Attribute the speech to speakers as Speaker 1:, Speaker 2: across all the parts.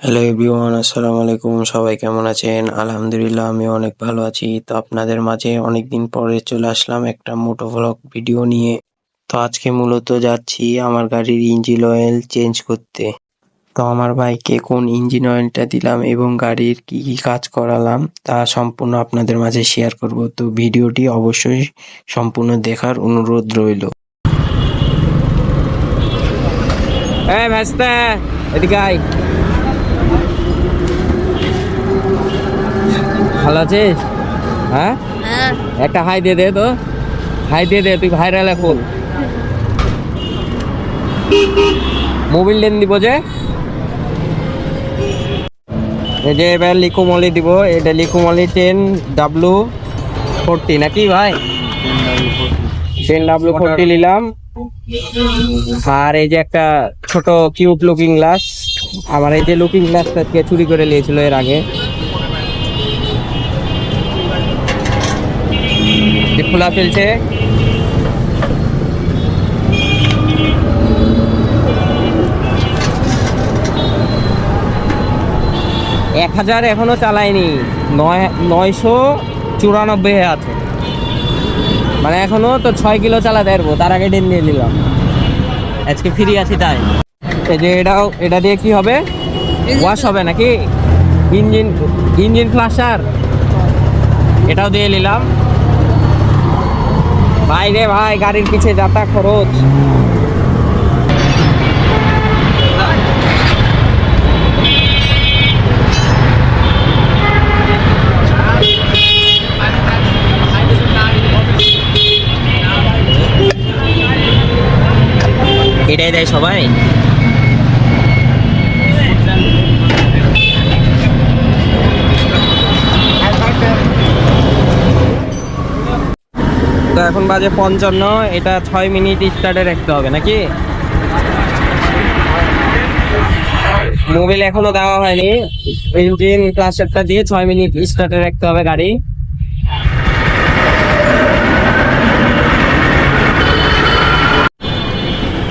Speaker 1: Hello everyone, আসসালামু আলাইকুম। সবাই কেমন আছেন? আলহামদুলিল্লাহ, আমি অনেক ভালো আছি। তো আপনাদের মাঝে অনেকদিন পরে চলে আসলাম একটা মোটো ভ্লগ ভিডিও নিয়ে। তো আজকে মূলত যাচ্ছি আমার গাড়ির ইঞ্জিন অয়েল চেঞ্জ করতে। তো আমার বাইকে কোন ইঞ্জিন অয়েলটা দিলাম এবং গাড়ির কি কি কাজ করালাম তা সম্পূর্ণ আপনাদের মাঝে শেয়ার করব। তো ভিডিওটি অবশ্যই সম্পূর্ণ দেখার অনুরোধ রইল।
Speaker 2: ভাস্তা, এদিকে আয়। ভালো আছিস? হ্যাঁ, একটা হাই দিয়ে দে তো। হাই দিয়ে দে, তুই ভাইরাল এখন। মোবিল লেন দিব যে, এই যে এবার লিকুমলি দিব। এটা লিকুমলি 10W40 নাকি ভাই? 10W40 নিলাম। আর এই যে একটা ছোট কিউট লুকিং গ্লাস, আমার এই যে লুকিং গ্লাসটা চুরি করে নিয়েছিল এর আগে। খোলা ফেলছে। এক 1000 এখনো চালায়নি, 994 আছে। মানে এখনো তো 6 কিলো চালাতে পারবো, তার আগে ডেন নিয়ে নিলাম। আজকে ফ্রি আছি তাই। এই যে এটা দিয়ে কি হবে? ওয়াশ হবে নাকি? ইঞ্জিন ফ্লাশার এটাও দিয়ে নিলাম। ভাই রে ভাই, গাড়ির পিছে যাতা খরচ। এটাই দেয় সবাই। তো এখন বাজে 55, এটা 6 মিনিট স্টার্টে রাখতে হবে নাকি? মোবিল এখনো দেওয়া হয়নি। ইঞ্জিন ক্লাসটা দিয়ে 6 মিনিট স্টার্টে রাখতে হবে গাড়ি।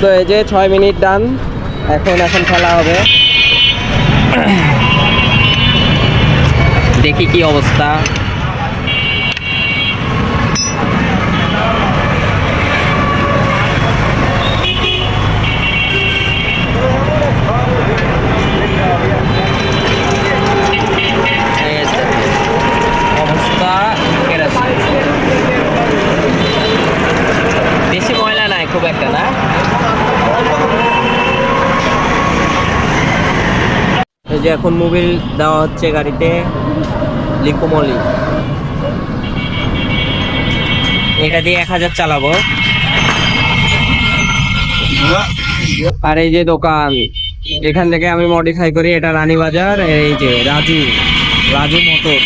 Speaker 2: তো এই যে 6 মিনিট ডান। এখন খেলা হবে, দেখি কি অবস্থা। বেশি ময়লা নাই খুব একটা, না? এই যে এখন মোবিল দেওয়া হচ্ছে গাড়িতে, লিকুমলি। এটা দিয়ে 1000 চালাবো। আর এই যে দোকান, এখান থেকে আমি মডিফাই করি। এটা রানীবাজার, এই যে রাজু মোটর।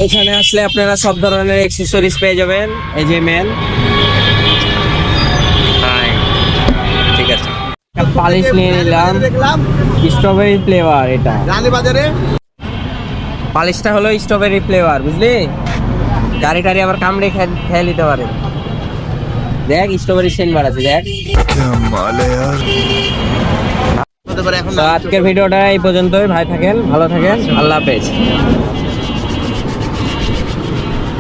Speaker 2: এখানে আসলে আপনারা সব ধরনের অ্যাকসেসরিজ পেয়ে যাবেন। এই যে মেন, ঠিক আছে। পালিশ নিয়ে নিলাম, স্ট্রবেরি ফ্লেভার। এটা রানীবাজারে পালিশটা হলো স্ট্রবেরি ফ্লেভার, বুঝলি? গাড়ি টাড়ি আবার কামড়ে খেয়ে নিতে পারে। দেখ স্ট্রবেরি সেন্ট বাড়াচ্ছে, দেখ। আজকের ভিডিওটা এই পর্যন্তই। ভাই থাকেন, ভালো থাকেন, আল্লাহ হাফেজ।